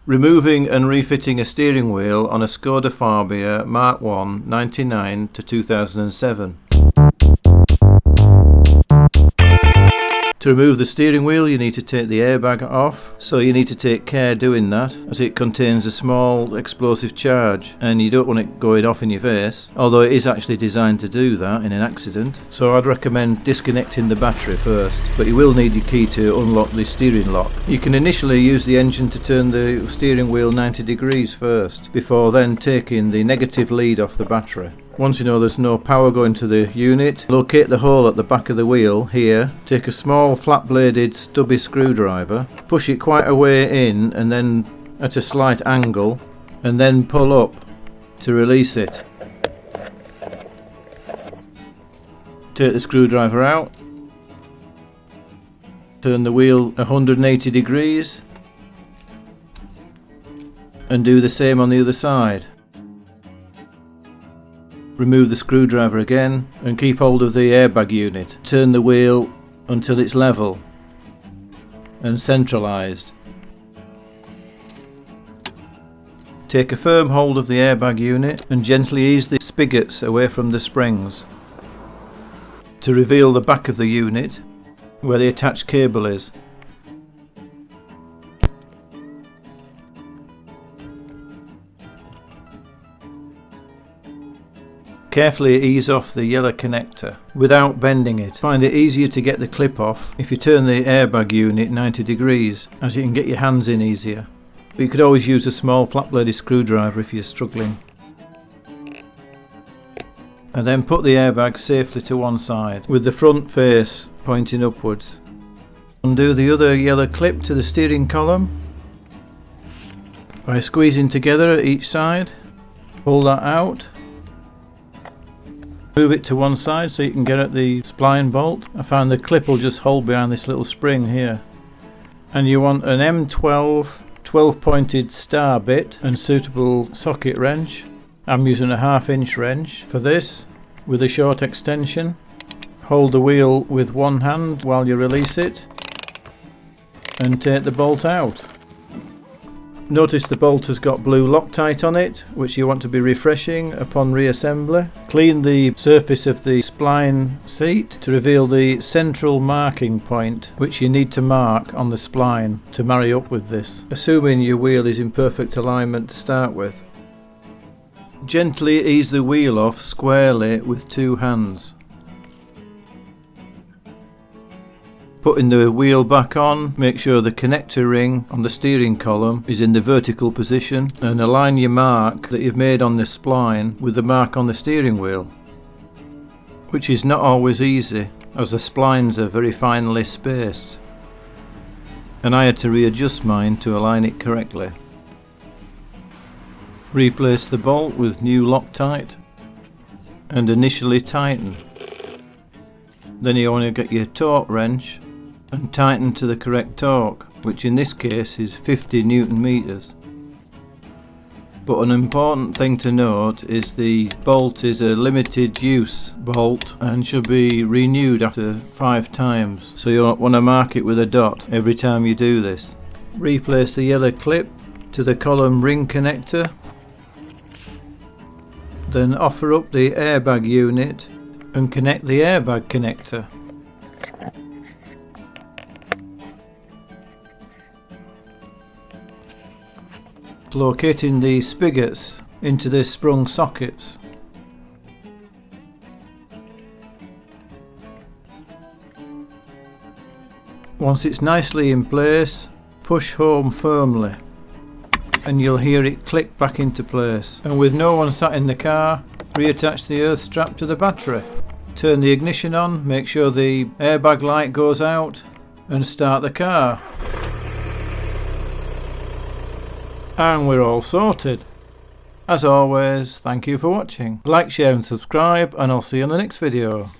Removing and refitting a steering wheel on a Skoda Fabia MK1 99 to 2007. To remove the steering wheel you need to take the airbag off, so you need to take care doing that as it contains a small explosive charge and you don't want it going off in your face, although it is actually designed to do that in an accident. So I'd recommend disconnecting the battery first, but you will need your key to unlock the steering lock. You can initially use the engine to turn the steering wheel 90 degrees first, before then taking the negative lead off the battery. Once you know there's no power going to the unit, locate the hole at the back of the wheel here, take a small flat bladed stubby screwdriver, push it quite a way in and then at a slight angle, and then pull up to release it. Take the screwdriver out, turn the wheel 180 degrees and do the same on the other side. Remove the screwdriver again and keep hold of the airbag unit. Turn the wheel until it's level and centralised. Take a firm hold of the airbag unit and gently ease the spigots away from the springs to reveal the back of the unit where the attached cable is. Carefully ease off the yellow connector without bending it. Find it easier to get the clip off if you turn the airbag unit 90 degrees, as you can get your hands in easier. But you could always use a small flat bladed screwdriver if you're struggling. And then put the airbag safely to one side with the front face pointing upwards. Undo the other yellow clip to the steering column by squeezing together at each side. Pull that out. Move it to one side so you can get at the spline bolt. I found the clip will just hold behind this little spring here. And you want an M12 12-pointed star bit and suitable socket wrench. I'm using a 1/2 inch wrench for this with a short extension. Hold the wheel with one hand while you release it and take the bolt out. Notice the bolt has got blue Loctite on it, which you want to be refreshing upon reassembly. Clean the surface of the spline seat to reveal the central marking point, which you need to mark on the spline to marry up with this, assuming your wheel is in perfect alignment to start with. Gently ease the wheel off squarely with two hands. Putting the wheel back on, make sure the connector ring on the steering column is in the vertical position and align your mark that you've made on the spline with the mark on the steering wheel, which is not always easy as the splines are very finely spaced, and I had to readjust mine to align it correctly. Replace the bolt with new Loctite and initially tighten. Then you want to get your torque wrench and tighten to the correct torque, which in this case is 50 Newton meters. But an important thing to note is the bolt is a limited use bolt and should be renewed after 5 times, so you want to mark it with a dot every time you do this. Replace the yellow clip to the column ring connector, then offer up the airbag unit and connect the airbag connector. Locating the spigots into the sprung sockets. Once it's nicely in place, push home firmly and you'll hear it click back into place. And with no one sat in the car, reattach the earth strap to the battery. Turn the ignition on, make sure the airbag light goes out and start the car. And we're all sorted. As always, thank you for watching. Like, share and subscribe, and I'll see you in the next video.